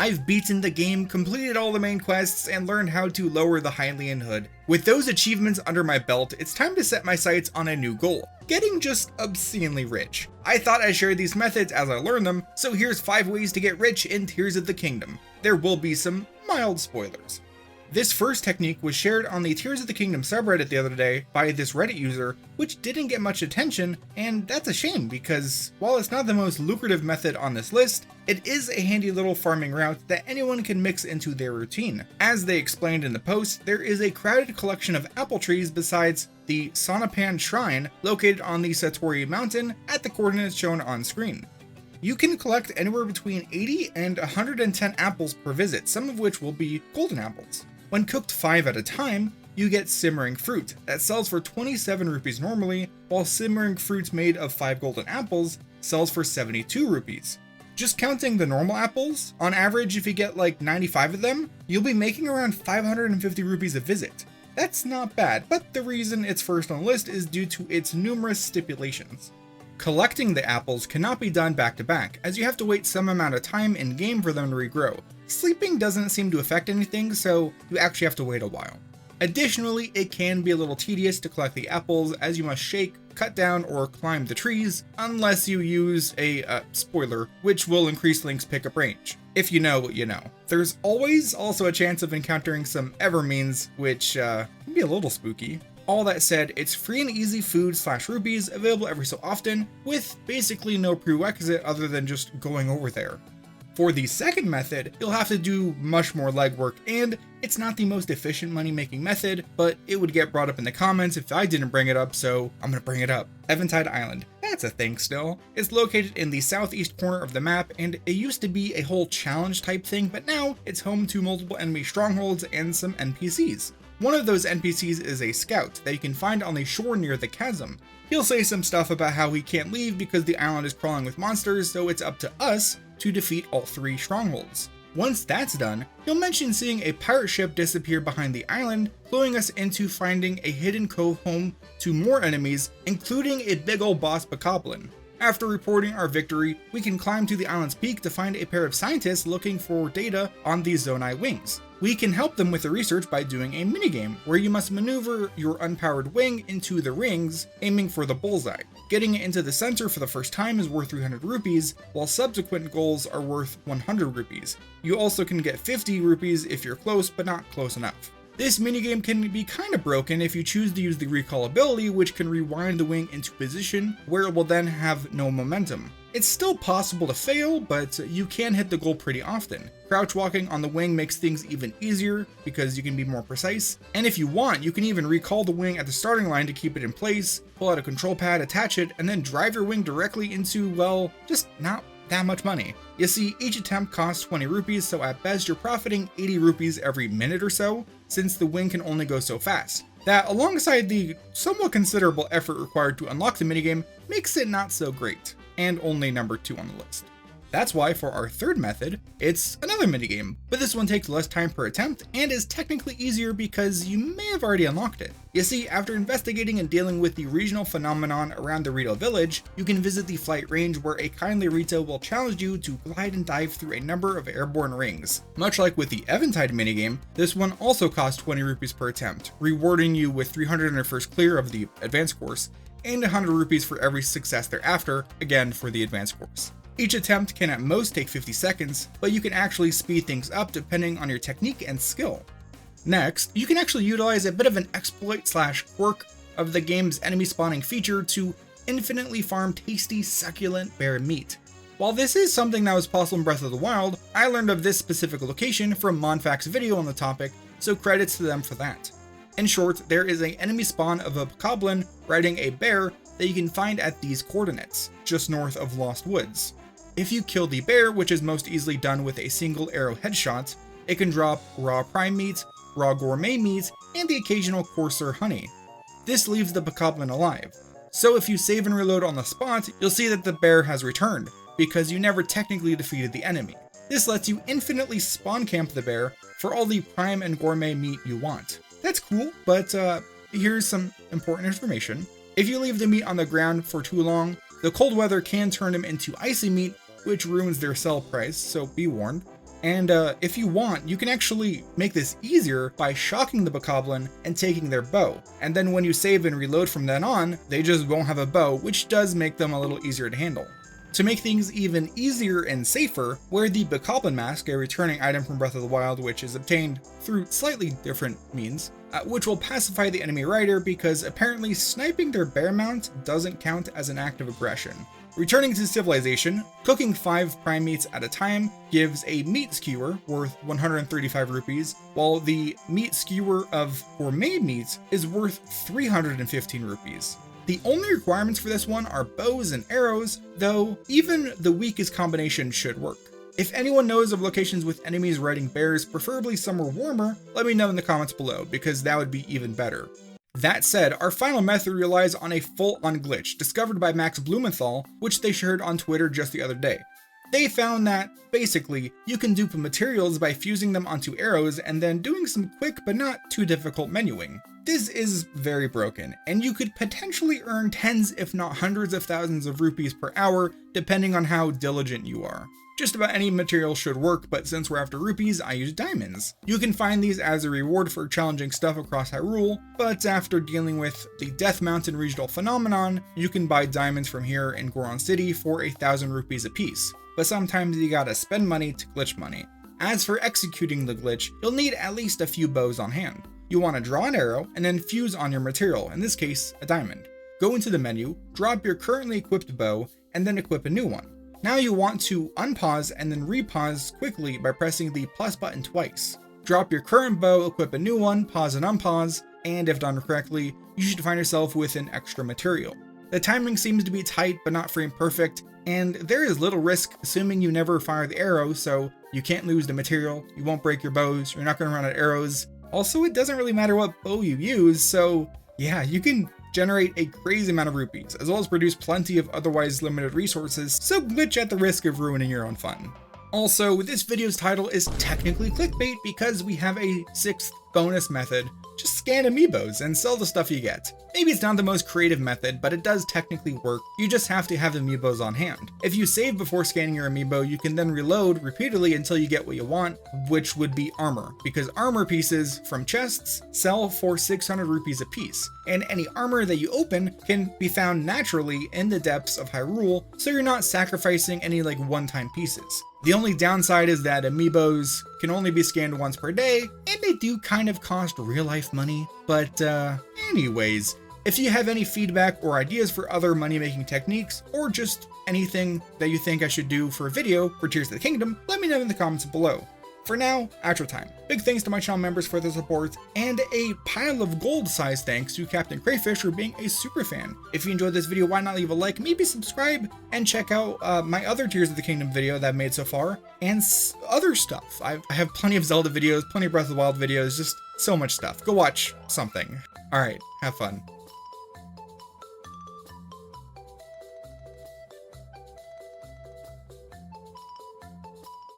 I've beaten the game, completed all the main quests, and learned how to lower the Hylian hood. With those achievements under my belt, it's time to set my sights on a new goal, getting just obscenely rich. I thought I'd share these methods as I learn them, so here's 5 ways to get rich in Tears of the Kingdom. There will be some mild spoilers. This first technique was shared on the Tears of the Kingdom subreddit the other day by this Reddit user, which didn't get much attention, and that's a shame because while it's not the most lucrative method on this list, it is a handy little farming route that anyone can mix into their routine. As they explained in the post, there is a crowded collection of apple trees besides the Sonapan Shrine located on the Satori Mountain at the coordinates shown on screen. You can collect anywhere between 80 and 110 apples per visit, some of which will be golden apples. When cooked 5 at a time, you get simmering fruit that sells for 27 rupees normally, while simmering fruit made of 5 golden apples sells for 72 rupees. Just counting the normal apples, on average if you get like 95 of them, you'll be making around 550 rupees a visit. That's not bad, but the reason it's first on the list is due to its numerous stipulations. Collecting the apples cannot be done back to back, as you have to wait some amount of time in game for them to regrow. Sleeping doesn't seem to affect anything, so you actually have to wait a while. Additionally, it can be a little tedious to collect the apples as you must shake, cut down, or climb the trees, unless you use a spoiler, which will increase Link's pickup range. If you know what you know. There's always also a chance of encountering some Evermeans, which can be a little spooky. All that said, it's free and easy food/rupees available every so often, with basically no prerequisite other than just going over there. For the second method, you'll have to do much more legwork, and it's not the most efficient money-making method, but it would get brought up in the comments if I didn't bring it up, so I'm gonna bring it up. Eventide Island. That's a thing still. It's located in the southeast corner of the map, and it used to be a whole challenge type thing, but now it's home to multiple enemy strongholds and some NPCs. One of those NPCs is a scout that you can find on the shore near the chasm. He'll say some stuff about how he can't leave because the island is crawling with monsters, so it's up to us to defeat all 3 strongholds. Once that's done, he'll mention seeing a pirate ship disappear behind the island, cluing us into finding a hidden cove home to more enemies, including a big ol' boss Bokoblin. After reporting our victory, we can climb to the island's peak to find a pair of scientists looking for data on the Zonai wings. We can help them with the research by doing a minigame, where you must maneuver your unpowered wing into the rings, aiming for the bullseye. Getting it into the center for the first time is worth 300 rupees, while subsequent goals are worth 100 rupees. You also can get 50 rupees if you're close, but not close enough. This minigame can be kinda broken if you choose to use the recall ability, which can rewind the wing into position where it will then have no momentum. It's still possible to fail, but you can hit the goal pretty often. Crouch walking on the wing makes things even easier because you can be more precise, and if you want, you can even recall the wing at the starting line to keep it in place, pull out a control pad, attach it, and then drive your wing directly into, well, just not that much money. You see, each attempt costs 20 rupees, so at best you're profiting 80 rupees every minute or so, since the wing can only go so fast. That, alongside the somewhat considerable effort required to unlock the minigame, makes it not so great, and only number 2 on the list. That's why for our third method, it's another minigame, but this one takes less time per attempt and is technically easier because you may have already unlocked it. You see, after investigating and dealing with the regional phenomenon around the Rito village, you can visit the flight range where a kindly Rito will challenge you to glide and dive through a number of airborne rings. Much like with the Eventide minigame, this one also costs 20 rupees per attempt, rewarding you with 300 on your first clear of the advanced course, and 100 rupees for every success thereafter, again for the advanced course. Each attempt can at most take 50 seconds, but you can actually speed things up depending on your technique and skill. Next, you can actually utilize a bit of an exploit/quirk of the game's enemy spawning feature to infinitely farm tasty, succulent bear meat. While this is something that was possible in Breath of the Wild, I learned of this specific location from Monfac's video on the topic, so credits to them for that. In short, there is an enemy spawn of a Bokoblin riding a bear that you can find at these coordinates, just north of Lost Woods. If you kill the bear, which is most easily done with a single arrow headshot, it can drop raw prime meat, raw gourmet meat, and the occasional coarser honey. This leaves the Bokoblin alive. So if you save and reload on the spot, you'll see that the bear has returned, because you never technically defeated the enemy. This lets you infinitely spawn camp the bear for all the prime and gourmet meat you want. That's cool, but here's some important information. If you leave the meat on the ground for too long, the cold weather can turn them into icy meat, which ruins their sell price, so be warned. And if you want, you can actually make this easier by shocking the bokoblin and taking their bow. And then when you save and reload from then on, they just won't have a bow, which does make them a little easier to handle. To make things even easier and safer, wear the Bokoblin Mask, a returning item from Breath of the Wild which is obtained through slightly different means, which will pacify the enemy rider because apparently sniping their bear mount doesn't count as an act of aggression. Returning to civilization, cooking 5 prime meats at a time gives a meat skewer worth 135 rupees, while the meat skewer of gourmet meats is worth 315 rupees. The only requirements for this one are bows and arrows, though even the weakest combination should work. If anyone knows of locations with enemies riding bears, preferably somewhere warmer, let me know in the comments below, because that would be even better. That said, our final method relies on a full-on glitch discovered by Max Blumenthal, which they shared on Twitter just the other day. They found that, basically, you can dupe materials by fusing them onto arrows and then doing some quick but not too difficult menuing. This is very broken, and you could potentially earn tens if not hundreds of thousands of rupees per hour, depending on how diligent you are. Just about any material should work, but since we're after rupees, I use diamonds. You can find these as a reward for challenging stuff across Hyrule, but after dealing with the Death Mountain regional phenomenon, you can buy diamonds from here in Goron City for 1,000 rupees apiece. But sometimes you gotta spend money to glitch money. As for executing the glitch, you'll need at least a few bows on hand. You want to draw an arrow and then fuse on your material, in this case, a diamond. Go into the menu, drop your currently equipped bow, and then equip a new one. Now you want to unpause and then repause quickly by pressing the plus button twice. Drop your current bow, equip a new one, pause and unpause, and if done correctly, you should find yourself with an extra material. The timing seems to be tight but not frame perfect, and there is little risk assuming you never fire the arrow, so you can't lose the material, you won't break your bows, you're not going to run out of arrows. Also, it doesn't really matter what bow you use, so yeah, you can generate a crazy amount of rupees, as well as produce plenty of otherwise limited resources, so glitch at the risk of ruining your own fun. Also, this video's title is technically clickbait because we have a 6th bonus method. Just scan amiibos and sell the stuff you get. Maybe it's not the most creative method, but it does technically work. You just have to have amiibos on hand. If you save before scanning your amiibo, you can then reload repeatedly until you get what you want, which would be armor, because armor pieces from chests sell for 600 rupees a piece, and any armor that you open can be found naturally in the depths of Hyrule, so you're not sacrificing any one-time pieces. The only downside is that amiibos can only be scanned once per day, and they do kind of cost real-life money, but anyways, if you have any feedback or ideas for other money-making techniques, or just anything that you think I should do for a video for Tears of the Kingdom, let me know in the comments below. For now, outro time. Big thanks to my channel members for their support, and a pile of gold-sized thanks to Captain Crayfish for being a super fan. If you enjoyed this video, why not leave a like, maybe subscribe, and check out my other Tears of the Kingdom video that I've made so far, and other stuff. I have plenty of Zelda videos, plenty of Breath of the Wild videos, just so much stuff. Go watch something. Alright, have fun.